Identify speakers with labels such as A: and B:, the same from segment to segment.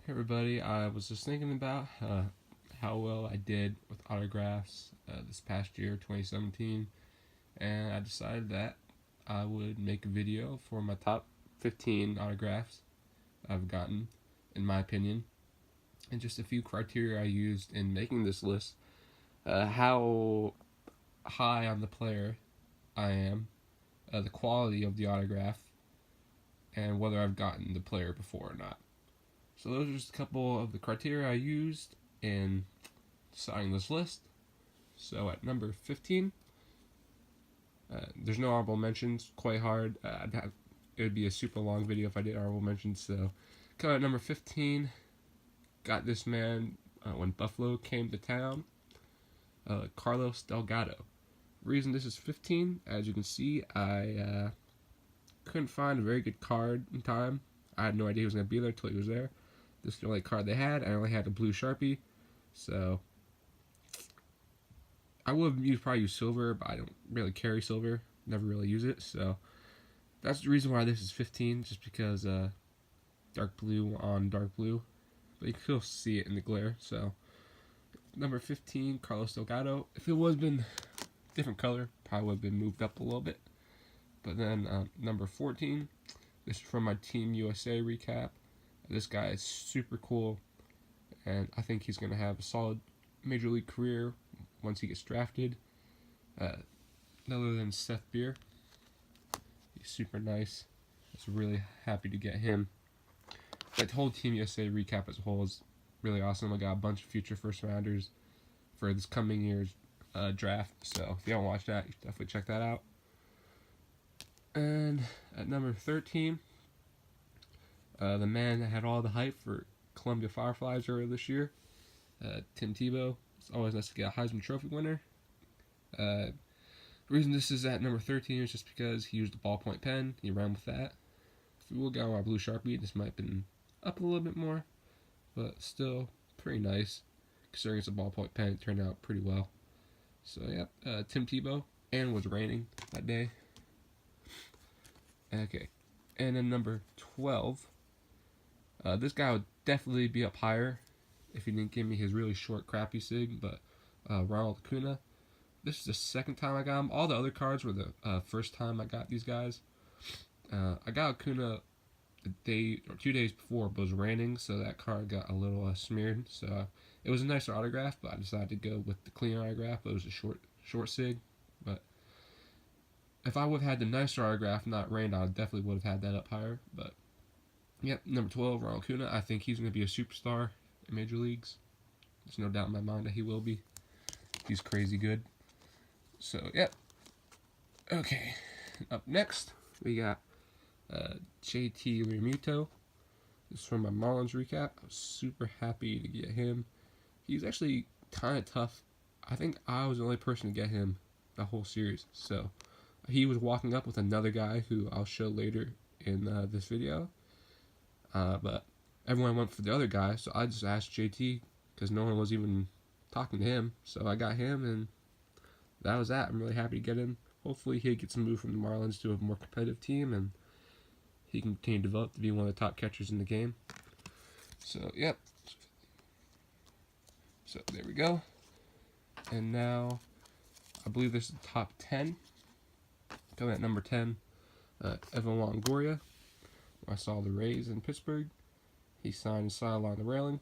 A: Everybody, I was just thinking about how well I did with autographs this past year, 2017, and I decided that I would make a video for my top 15 autographs I've gotten, in my opinion, and just a few criteria I used in making this list. How high on the player I am, the quality of the autograph, and whether I've gotten the player before or not. So those are just a couple of the criteria I used in deciding this list. So at number 15, there's no honorable mentions, quite hard. It would be a super long video if I did honorable mentions. So coming at number 15, got this man when Buffalo came to town, Carlos Delgado. Reason this is 15, as you can see, I couldn't find a very good card in time. I had no idea he was going to be there until he was there. This is the only card they had. I only had a blue Sharpie, so I would have probably used silver, but I don't really carry silver. Never really use it, so that's the reason why this is 15, just because dark blue on dark blue, but you can still see it in the glare. So number 15, Carlos Delgado. If it was been different color, probably would have been moved up a little bit. But then number 14, this is from my Team USA recap. This guy is super cool, and I think he's going to have a solid major league career once he gets drafted. Other than Seth Beer, he's super nice. I was really happy to get him. That whole Team USA recap as a whole is really awesome. I got a bunch of future first rounders for this coming year's draft, so if you haven't watched that, you should definitely check that out. And at number 13, the man that had all the hype for Columbia Fireflies earlier this year, Tim Tebow. It's always nice to get a Heisman Trophy winner. The reason this is at number 13 is just because he used a ballpoint pen. He ran with that. If we would have got my blue Sharpie, this might have been up a little bit more, but still pretty nice. Considering it's a ballpoint pen, it turned out pretty well. So yeah, Tim Tebow, and it was raining that day. Okay, and then number 12. This guy would definitely be up higher if he didn't give me his really short, crappy sig, but Ronald Acuna. This is the second time I got him. All the other cards were the first time I got these guys. I got Acuna the day or 2 days before, but it was raining, so that card got a little smeared. So it was a nicer autograph, but I decided to go with the clean autograph. But it was a short sig. But if I would have had the nicer autograph, not rained, I definitely would have had that up higher. But yep, number 12, Ronald Acuna. I think he's going to be a superstar in Major Leagues. There's no doubt in my mind that he will be. He's crazy good. So, yep. Okay. Up next, we got JT Realmuto. This is from my Marlins recap. I was super happy to get him. He's actually kind of tough. I think I was the only person to get him the whole series. So, he was walking up with another guy who I'll show later in this video. But everyone went for the other guy, so I just asked JT because no one was even talking to him. So I got him, and that was that. I'm really happy to get him. Hopefully he gets moved from the Marlins to a more competitive team, and he can continue to develop to be one of the top catchers in the game. So, yep. So, there we go. And now, I believe this is the top 10. Coming at number 10, Evan Longoria. I saw the Rays in Pittsburgh. He signed inside along the railing.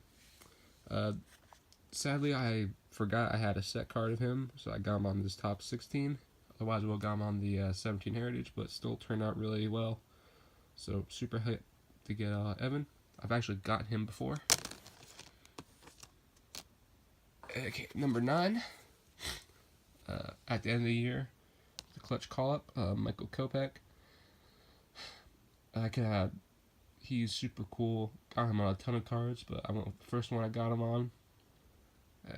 A: Sadly, I forgot I had a set card of him, so I got him on this top 16. Otherwise, I would have got him on the 17 Heritage, but still turned out really well. So, super hyped to get Evan. I've actually got him before. Okay, number 9. At the end of the year, the clutch call-up, Michael Kopech. He's super cool. Got him on a ton of cards, but I went with the first one I got him on.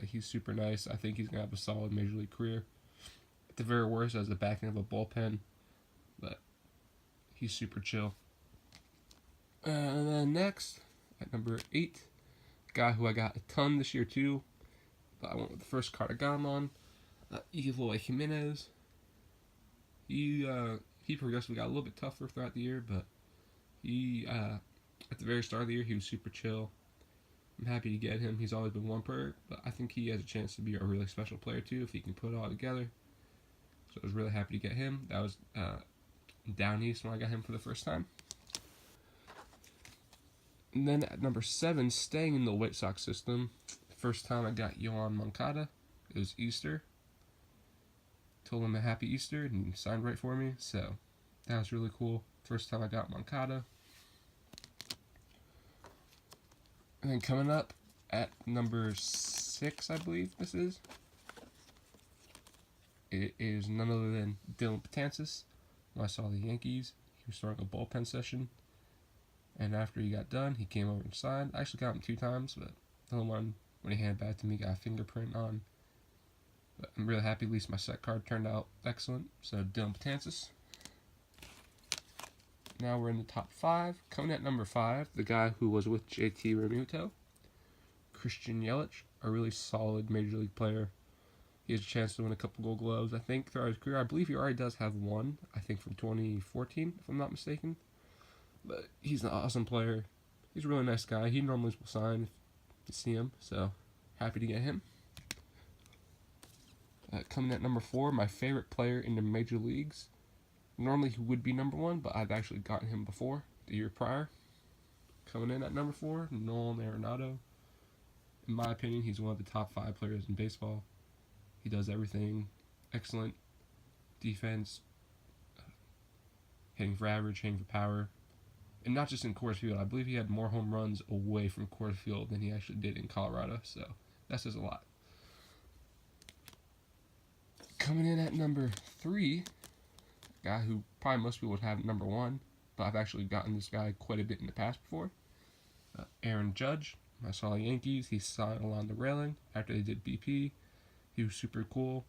A: He's super nice. I think he's going to have a solid major league career. At the very worst, as the backing of a bullpen, but he's super chill. And then next, at number 8, a guy who I got a ton this year too, but I went with the first card I got him on, Eloy Jimenez. He progressively got a little bit tougher throughout the year, but he at the very start of the year he was super chill. I'm happy to get him. He's always been one per, but I think he has a chance to be a really special player too if he can put it all together. So I was really happy to get him. That was down east when I got him for the first time. And then at number 7, staying in the White Sox system, the first time I got Yoan Moncada, it was Easter. Told him a happy Easter and he signed right for me, so that was really cool. First time I got Moncada. And then coming up at number 6, I believe this is, it is none other than Dellin Betances. When I saw the Yankees, he was starting a bullpen session. And after he got done, he came over and signed. I actually got him 2 times, but the only one, when he handed back to me, got a fingerprint on. But I'm really happy, at least my set card turned out excellent. So, Dellin Betances. Now we're in the top 5. Coming at number 5, the guy who was with JT Realmuto, Christian Yelich, a really solid Major League player. He has a chance to win a couple Gold Gloves, I think, throughout his career. I believe he already does have one, I think from 2014, if I'm not mistaken. But he's an awesome player. He's a really nice guy. He normally will sign if you see him, so happy to get him. Coming at number 4, my favorite player in the major leagues. Normally he would be number 1, but I've actually gotten him before, the year prior. Coming in at number 4, Nolan Arenado. In my opinion, he's one of the top 5 players in baseball. He does everything. Excellent defense, hitting for average, hitting for power. And not just in Coors Field. I believe he had more home runs away from Coors Field than he actually did in Colorado. So that says a lot. Coming in at number 3, a guy who probably most people would have number 1, but I've actually gotten this guy quite a bit in the past before. Aaron Judge. I saw the Yankees. He signed along the railing after they did BP. He was super cool.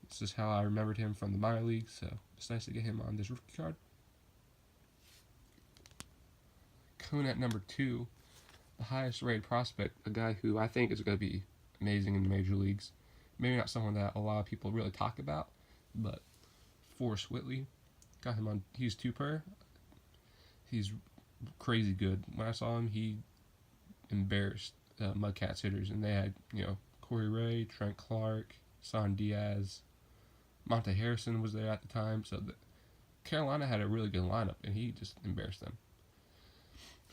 A: This is how I remembered him from the minor leagues, so it's nice to get him on this rookie card. Coming at number 2, the highest rated prospect, a guy who I think is going to be amazing in the major leagues. Maybe not someone that a lot of people really talk about, but Forrest Whitley. Got him on, he's 2 per. He's crazy good. When I saw him, he embarrassed Mudcats hitters, and they had, Corey Ray, Trent Clark, San Diaz, Monte Harrison was there at the time, so Carolina had a really good lineup, and he just embarrassed them.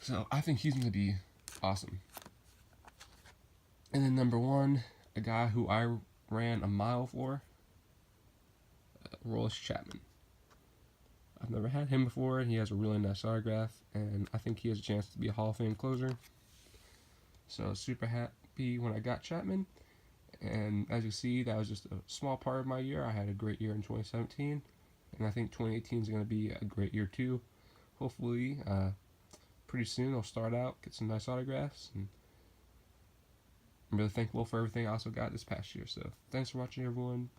A: So I think he's going to be awesome. And then number 1, a guy who I ran a mile for, Aroldis Chapman. I've never had him before. He has a really nice autograph, and I think he has a chance to be a Hall of Fame closer. So super happy when I got Chapman. And as you see, that was just a small part of my year. I had a great year in 2017, and I think 2018 is going to be a great year too. Hopefully, pretty soon I'll start out, get some nice autographs, and I'm really thankful for everything I also got this past year. So thanks for watching, everyone.